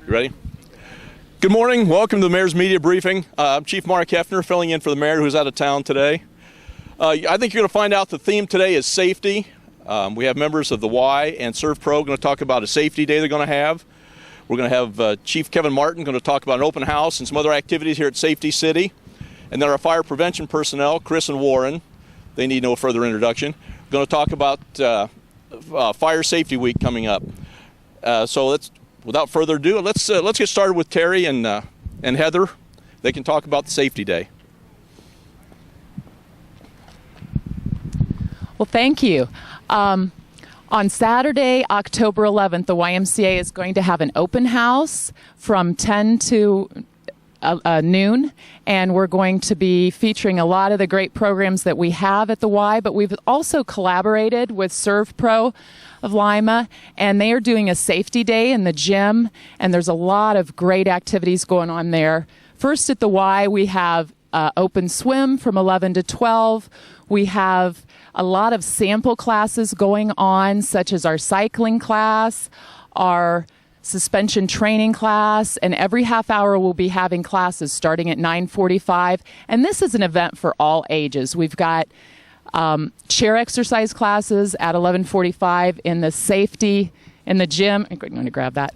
You ready? Good morning. Welcome to the Mayor's Media Briefing. I'm Chief Mark Heffner, filling in for the Mayor who's out of town today. I think you're going to find out the theme today is safety. We have members of the Y and Serv Pro going to talk about a safety day they're going to have. We're going to have Chief Kevin Martin going to talk about an open house and some other activities here at Safety City. And then our fire prevention personnel, Chris and Warren, they need no further introduction, going to talk about Fire Safety Week coming up. So without further ado, let's get started with Terry and Heather. They can talk about the safety day. Well, thank you. On Saturday, October 11th, the YMCA is going to have an open house from 10 to noon, and we're going to be featuring a lot of the great programs that we have at the Y, but we've also collaborated with Serv Pro of Lima, and they are doing a safety day in the gym, and there's a lot of great activities going on there. First at the Y, we have open swim from 11 to 12. We have a lot of sample classes going on, such as our cycling class, our suspension training class, and every half hour we'll be having classes starting at 9:45. And this is an event for all ages. We've got chair exercise classes at 11:45 in the safety in the gym. I'm going to grab that.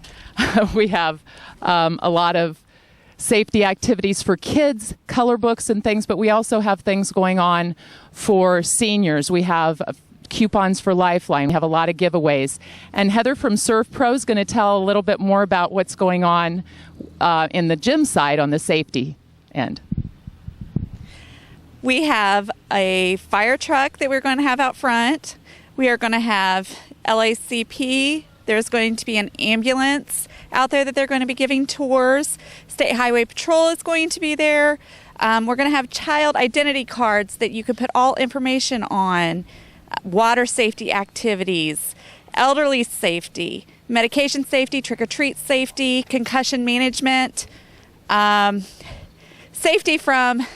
We have a lot of safety activities for kids, color books and things, but we also have things going on for seniors. We have coupons for Lifeline. We have a lot of giveaways. And Heather from Serv Pro is going to tell a little bit more about what's going on in the gym side on the safety end. We have a fire truck that we're going to have out front. We are going to have LACP. There's going to be an ambulance out there that they're going to be giving tours. State Highway Patrol is going to be there. We're going to have child identity cards that you can put all information on. Water safety activities, elderly safety, medication safety, trick-or-treat safety, concussion management, safety from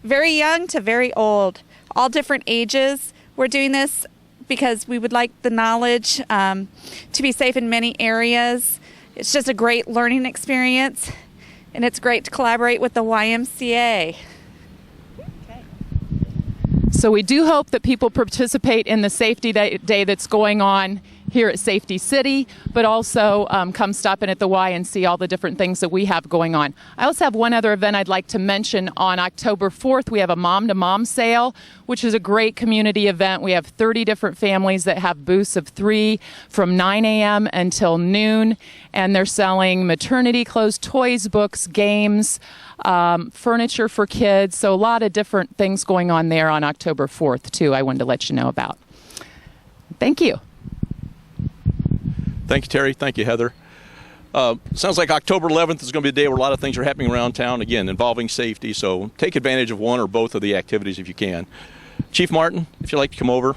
very young to very old, all different ages. We're doing this because we would like the knowledge to be safe in many areas. It's just a great learning experience, and it's great to collaborate with the YMCA. So we do hope that people participate in the safety day that's going on here at Safety City, but also come stop in at the Y and see all the different things that we have going on. I also have one other event I'd like to mention. On October 4th, we have a mom-to-mom sale, which is a great community event. We have 30 different families that have booths of 3 from 9 a.m. until noon, and they're selling maternity clothes, toys, books, games, furniture for kids. So a lot of different things going on there on October 4th, too, I wanted to let you know about. Thank you. Thank you, Terry. Thank you, Heather. Sounds like October 11th is going to be a day where a lot of things are happening around town, again, involving safety. So take advantage of one or both of the activities if you can. Chief Martin, if you'd like to come over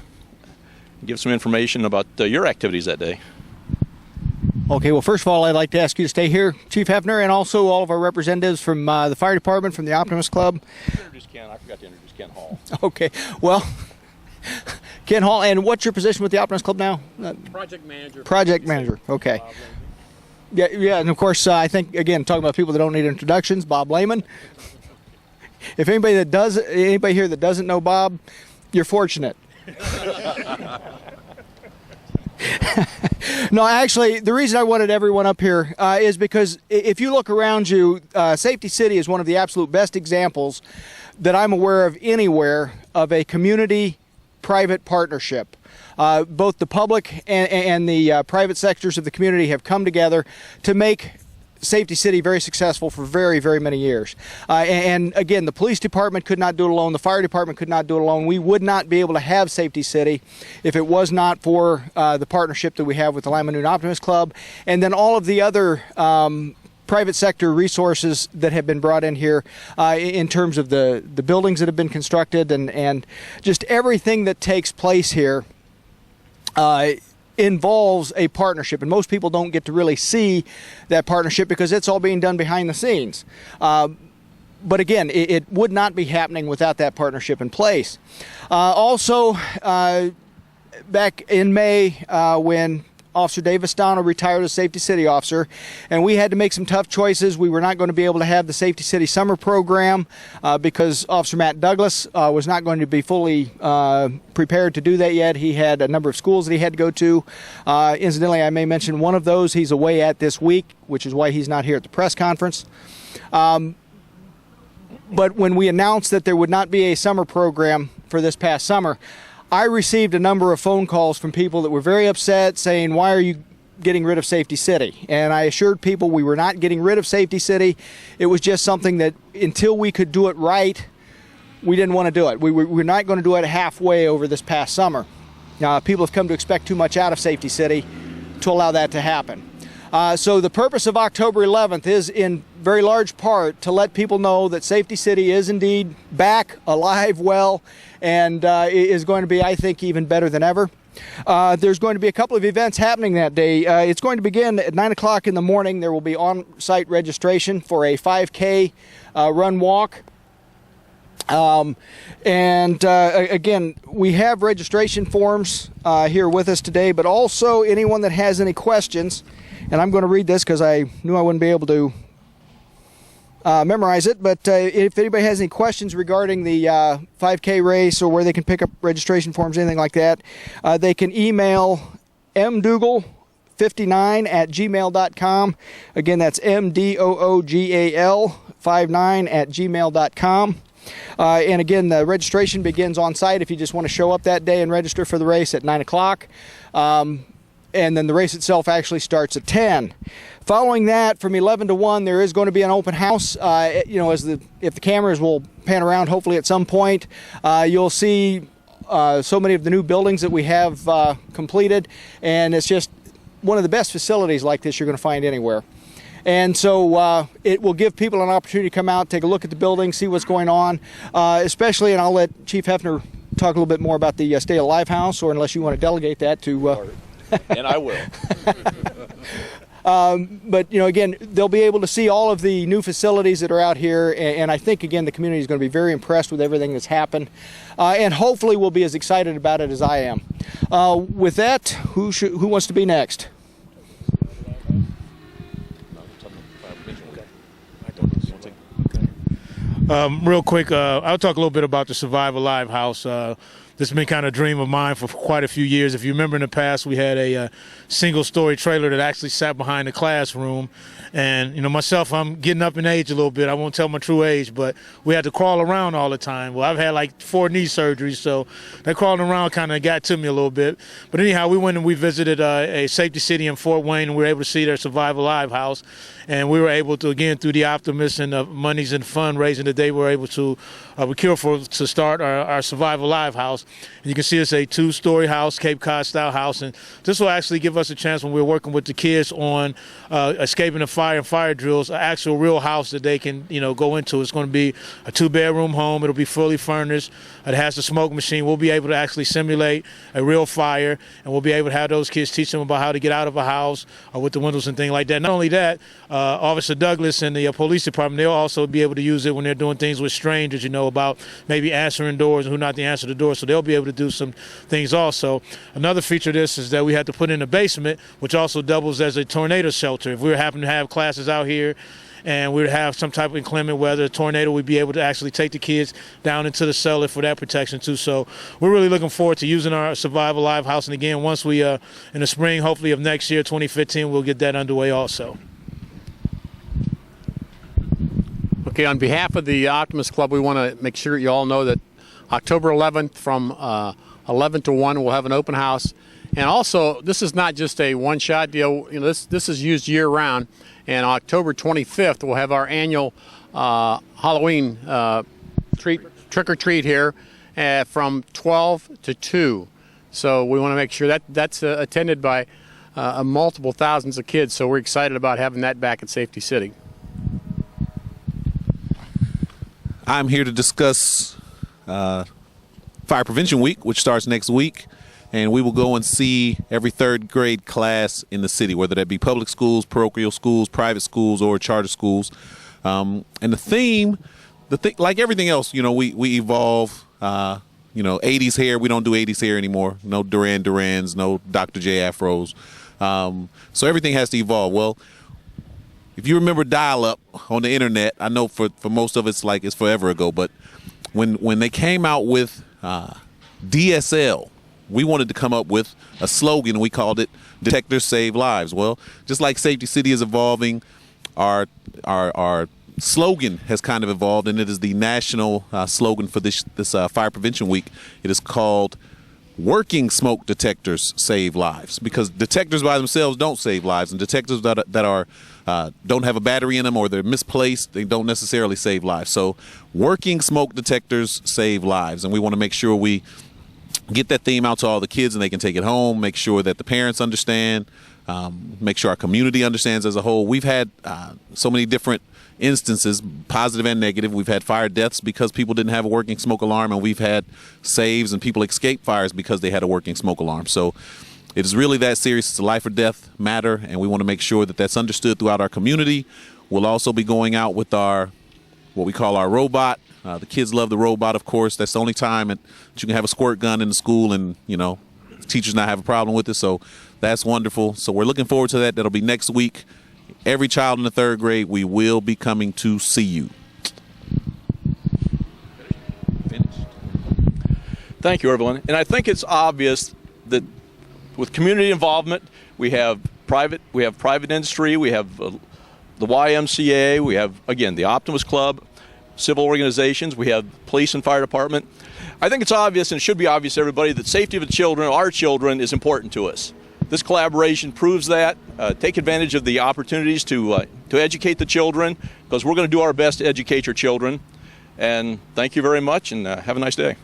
and give some information about your activities that day. Okay, well, first of all, I'd like to ask you to stay here, Chief Heffner, and also all of our representatives from the fire department, from the Optimists Club. Introduce Ken. I forgot to introduce Ken Hall. Okay, well, Ken Hall, and what's your position with the Optimists Club now? Project manager. Project manager, okay. Yeah, and of course, I think, again, talking about people that don't need introductions, Bob Lehman. If anybody here that doesn't know Bob, you're fortunate. No, actually, the reason I wanted everyone up here is because if you look around you, Safety City is one of the absolute best examples that I'm aware of anywhere of a community-private partnership. Both the public and the private sectors of the community have come together to make Safety City very successful for very, very many years. And again, the police department could not do it alone. The fire department could not do it alone. We would not be able to have Safety City if it was not for the partnership that we have with the Lima Noon Optimist Club, and then all of the other private sector resources that have been brought in here in terms of the buildings that have been constructed and just everything that takes place here involves a partnership, and most people don't get to really see that partnership because it's all being done behind the scenes. But again, it would not be happening without that partnership in place. Also, back in May, when Officer Davis Donald retired as Safety City Officer, and we had to make some tough choices. We were not going to be able to have the Safety City Summer Program because Officer Matt Douglas was not going to be fully prepared to do that yet. He had a number of schools that he had to go to. Incidentally, I may mention one of those he's away at this week, which is why he's not here at the press conference. But when we announced that there would not be a summer program for this past summer, I received a number of phone calls from people that were very upset, saying, why are you getting rid of Safety City? And I assured people we were not getting rid of Safety City. It was just something that until we could do it right, we didn't want to do it. We're not going to do it halfway over this past summer. People have come to expect too much out of Safety City to allow that to happen. So the purpose of October 11th is in very large part to let people know that Safety City is indeed back, alive, well, and is going to be, I think, even better than ever. There's going to be a couple of events happening that day. It's going to begin at 9 o'clock in the morning. There will be on-site registration for a 5K run-walk. Again, we have registration forms here with us today, but also anyone that has any questions, and I'm going to read this because I knew I wouldn't be able to memorize it, but if anybody has any questions regarding the 5K race or where they can pick up registration forms, anything like that, they can email mdoogal59@gmail.com. Again, that's mdoogal59@gmail.com. And again, the registration begins on site if you just want to show up that day and register for the race at 9 o'clock. And then the race itself actually starts at 10. Following that, from 11 to 1, there is going to be an open house. If the cameras will pan around, hopefully at some point, you'll see so many of the new buildings that we have completed, and it's just one of the best facilities like this you're going to find anywhere. And so it will give people an opportunity to come out, take a look at the building, see what's going on, especially, and I'll let Chief Heffner talk a little bit more about the Stay Alive House, or unless you want to delegate that to... And I will. But, again, they'll be able to see all of the new facilities that are out here, and I think, again, the community is going to be very impressed with everything that's happened, and hopefully will be as excited about it as I am. With that, who wants to be next? Real quick, I'll talk a little bit about the Survive Alive House. This has been kind of a dream of mine for quite a few years. If you remember in the past, we had a single-story trailer that actually sat behind the classroom. And, myself, I'm getting up in age a little bit. I won't tell my true age, but we had to crawl around all the time. Well, I've had like 4 knee surgeries, so that crawling around kind of got to me a little bit. But anyhow, we went and we visited a Safety City in Fort Wayne, and we were able to see their Survive Alive house. And we were able to, again, through the Optimists and the monies and fundraising that they were able to procure to start our Survive Alive house. And you can see it's a 2-story house, Cape Cod style house, and this will actually give us a chance when we're working with the kids on escaping the fire and fire drills, an actual real house that they can go into. It's going to be a 2-bedroom home. It'll be fully furnished. It has a smoke machine. We'll be able to actually simulate a real fire, and we'll be able to have those kids teach them about how to get out of a house or with the windows and things like that. Not only that, Officer Douglas and the police department, they'll also be able to use it when they're doing things with strangers, about maybe answering doors and who not to answer the door. So they'll be able to do some things also. Another feature of this is that we had to put in a basement, which also doubles as a tornado shelter. If we happen to have classes out here and we would have some type of inclement weather, a tornado, we'd be able to actually take the kids down into the cellar for that protection too. So we're really looking forward to using our Survive Alive house. And again, once we, in the spring, hopefully of next year, 2015, we'll get that underway also. Okay, on behalf of the Optimist Club, we want to make sure you all know that October 11th from 11 to 1, we'll have an open house. And also, this is not just a one-shot deal. This is used year-round. And October 25th, we'll have our annual Halloween trick-or-treat here from 12 to 2. So we want to make sure that that's attended by multiple thousands of kids. So we're excited about having that back at Safety City. I'm here to discuss Fire Prevention Week, which starts next week, and we will go and see every 3rd grade class in the city, whether that be public schools, parochial schools, private schools, or charter schools. And the theme, like everything else, we evolve. 80s hair, we don't do 80s hair anymore. No Duran Durans, no Dr. J afros. So everything has to evolve. Well, if you remember dial-up on the internet, I know for most of it's like it's forever ago, but when they came out with DSL, we wanted to come up with a slogan. We called it "Detectors Save Lives." Well, just like Safety City is evolving, our slogan has kind of evolved, and it is the national slogan for this Fire Prevention Week. It is called "Working Smoke Detectors Save Lives," because detectors by themselves don't save lives, and detectors that are don't have a battery in them or they're misplaced, they don't necessarily save lives. So working smoke detectors save lives, and we want to make sure we get that theme out to all the kids and they can take it home, make sure that the parents understand, make sure our community understands as a whole. We've had so many different instances, positive and negative. We've had fire deaths because people didn't have a working smoke alarm, and we've had saves and people escape fires because they had a working smoke alarm. So it is really that serious. It's a life or death matter, and we want to make sure that that's understood throughout our community. We'll also be going out with what we call our robot. The kids love the robot, of course. That's the only time that you can have a squirt gun in the school and, teachers not have a problem with it. So that's wonderful. So we're looking forward to that. That'll be next week. Every child in the 3rd grade, we will be coming to see you. Finished. Thank you, everyone. And I think it's obvious that with community involvement, we have private industry, we have the YMCA, we have, again, the Optimists Club, civil organizations, we have police and fire department. I think it's obvious, and it should be obvious to everybody, that safety of the children, our children, is important to us. This collaboration proves that. Take advantage of the opportunities to educate the children, because we're going to do our best to educate your children. And thank you very much, and have a nice day.